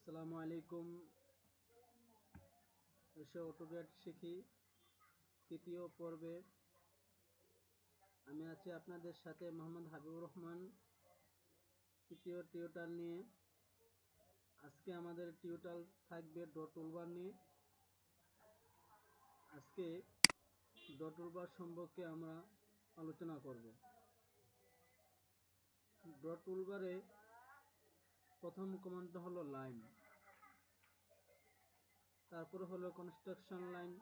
আসসালামু আলাইকুম। এসো অটোক্যাড শিখি তৃতীয় পর্বে আমি আছি আপনাদের সাথে মোহাম্মদ হাবিবুর রহমান। তৃতীয় টিউটোরিয়াল নিয়ে আজকে আমাদের টিউটোরিয়াল থাকবে ড্র টুলবার নিয়ে। আজকে ড্র টুলবার সম্পর্কে আমরা আলোচনা করব। ড্র টুলবারে প্রথম কমান্ডটা হলো লাইন, তারপরে হলো কনস্ট্রাকশন লাইন,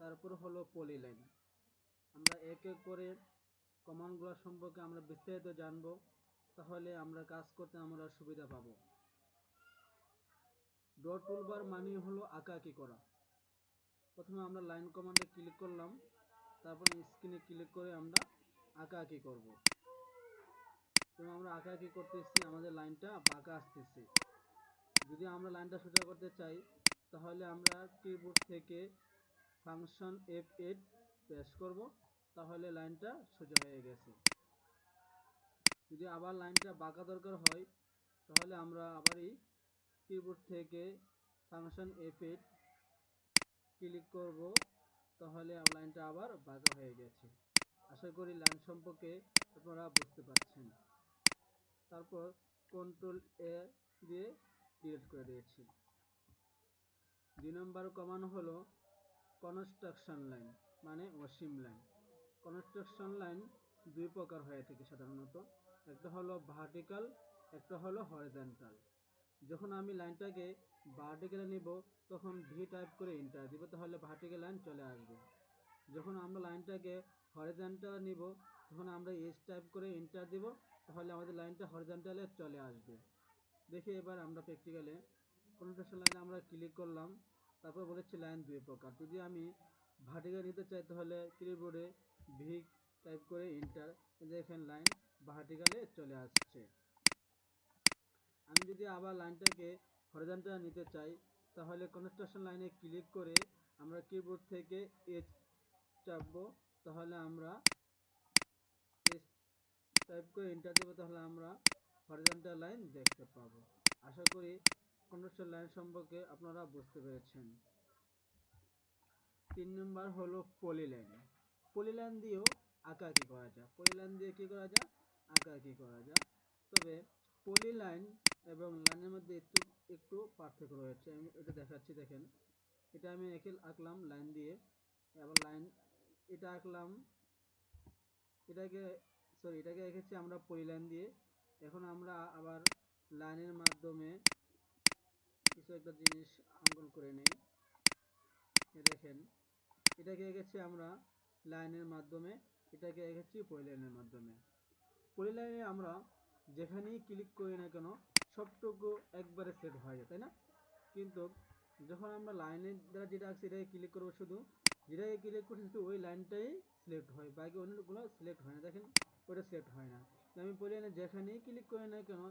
তারপরে হলো পলিলাইন। আমরা এক এক করে কমান্ডগুলো সম্পর্কে আমরা বিস্তারিত জানব, তাহলে আমরা কাজ করতে আমরা সুবিধা পাব। ড্র টুলবার মানে হলো আঁকাআঁকি করা। প্রথমে আমরা লাইন কমান্ডে ক্লিক করলাম, তারপরে স্ক্রিনে ক্লিক করে আমরা আঁকাআঁকি করব। এবং আমরা আঁকাআঁকি করতেছি, আমাদের লাইনটা বাঁকা আসতেছে। যদি আমরা লাইনটা সোজা করতে চাই তাহলে আমরা কিবোর্ড থেকে ফাংশন F8 প্রেস করব, তাহলে লাইনটা সোজা হয়ে গেছে। যদি আবার লাইনটা বাঁকা দরকার হয় তাহলে আমরা আবারই কিবোর্ড থেকে ফাংশন F8 ক্লিক করব, তাহলে লাইনটা আবার বাঁকা হয়ে গেছে। আশা করি লাইন সম্পর্কে আপনারা বুঝতে পারছেন। তারপর কন্ট্রোল A দিয়ে ডিলিট করে দিয়েছি। 2 নম্বর কমান্ড হলো কনস্ট্রাকশন লাইন মানে অসীম লাইন। কনস্ট্রাকশন লাইন দুই প্রকার হয়ে থাকে সাধারণত, একটা হলো ভার্টিক্যাল, একটা হলো হরিজন্টাল। যখন আমি লাইনটাকে ভার্টিক্যালে নিব তখন ভি টাইপ করে এন্টার দিব, তাহলে ভার্টিক্যাল লাইন চলে আসবে। যখন আমরা লাইনটাকে হরিজন্টাল নিব তখন আমরা এস টাইপ করে এন্টার দিব, তাহলে আমাদের লাইনটা হরিজন্টালে চলে আসবে। দেখি এবার আমরা প্র্যাকটিক্যালে কনস্ট্রাকশন লাইনে আমরা ক্লিক করলাম, তারপর বলেছি লাইন দুই প্রকার। যদি আমি ভার্টিক্যাল নিতে চাই তাহলে কিবোর্ডে ভি টাইপ করে এন্টার, দেখেন লাইন ভার্টিক্যালে চলে আসছে। আমি যদি আবার লাইনটাকে হরিজন্টাল নিতে চাই তাহলে কনস্ট্রাকশন লাইনে ক্লিক করে আমরা কিবোর্ড থেকে এচ চাপবো, তাহলে আমরা এস টাইপ করে এন্টার দেবো, তাহলে আমরা হরিজন্টাল লাইন দেখতে পাবো। আশা করি কনস্ট্রাকশন লাইন সম্পর্কে আপনারা বুঝতে পেরেছেন। 3 নম্বর হলো পলিলাইন। পলিলাইন দিয়েও আঁকাআঁকি করা যায়। পলিলাইন দিয়ে কি করা যায়? আঁকাআঁকি করা যায়। তবে পলিলাইন এবং লাইনের মধ্যে একটু পার্থক্য রয়েছে। আমি এটা দেখাচ্ছি, দেখেন। এটা আমি আঁকলাম লাইন দিয়ে, আবার লাইন এটা আঁকলাম, এটাকে এঁকেছি আমরা পলিলাইন দিয়ে। এখন আমরা আবার লাইনের মাধ্যমে কিছু একটা জিনিস অঙ্কন করে নেই। দেখেন, এটাকে এঁকেছি আমরা লাইনের মাধ্যমে, এটাকে এঁকেছি পলিলাইনের মাধ্যমে। পলিলাইনে আমরা যেখানেই ক্লিক করি না কেন সবটুকু একবারে সেট হয়ে যায়, তাই না? কিন্তু যখন আমরা লাইনের দ্বারা যেটা আঁকছি এটাকে ক্লিক করবো, শুধু যেটাকে ক্লিক করছি শুধু ওই লাইনটাই সিলেক্ট হয়, বাকি অন্যগুলো সিলেক্ট হয় না। দেখেন, ওটা সিলেক্ট হয় না। আমি পলিলাইনে যেখানেই ক্লিক করি না কেন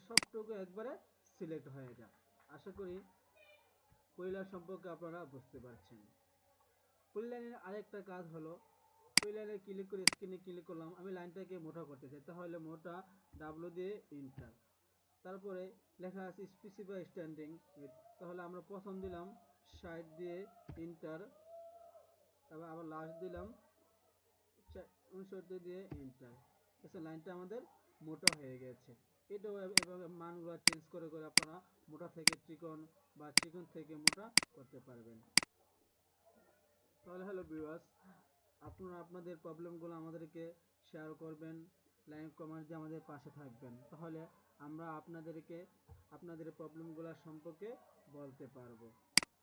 সবটুকু একবারে সিলেক্ট হয়ে যায়। আশা করি পলিলাইন সম্পর্কে আপনারা বুঝতে পারছেন। পলিলাইনের আরেকটা কাজ হলো, পলিলাইনে ক্লিক করে স্ক্রিনে ক্লিক করলাম, আমি লাইনটাকে মোটা করতে চাই, তাহলে মোটা ডাব্লু দিয়ে এন্টার। তারপরে লেখা আছে স্পেসিফাই স্ট্যান্ডিং, তাহলে আমরা প্রথম দিলাম 60 দিয়ে এন্টার, তারপর আবার লাস্ট দিলাম 69 দিয়ে এন্টার। লাইনটা আমাদের মোটা হয়ে গেছে। এটাও এভাবে মানগুলো চেঞ্জ করে করে আপনারা মোটা থেকে চিকন বা চিকন থেকে মোটা করতে পারবেন। তাহলে হ্যালো ভিউয়ার্স, আপনারা আপনাদের প্রবলেমগুলো আমাদেরকে শেয়ার করবেন, লাইক কমেন্ট দিয়ে আমাদের পাশে থাকবেন, তাহলে আমরা আপনাদেরকে আপনাদের প্রবলেমগুলো সম্পর্কে বলতে পারবো।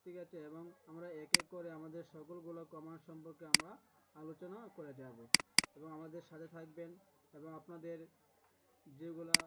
ঠিক আছে? এবং আমরা এক এক করে আমাদের সকলগুলো কমেন্ট সম্পর্কে আমরা আলোচনা করে যাব, এবং আমাদের সাথে থাকবেন এবং আপনাদের যেগুলা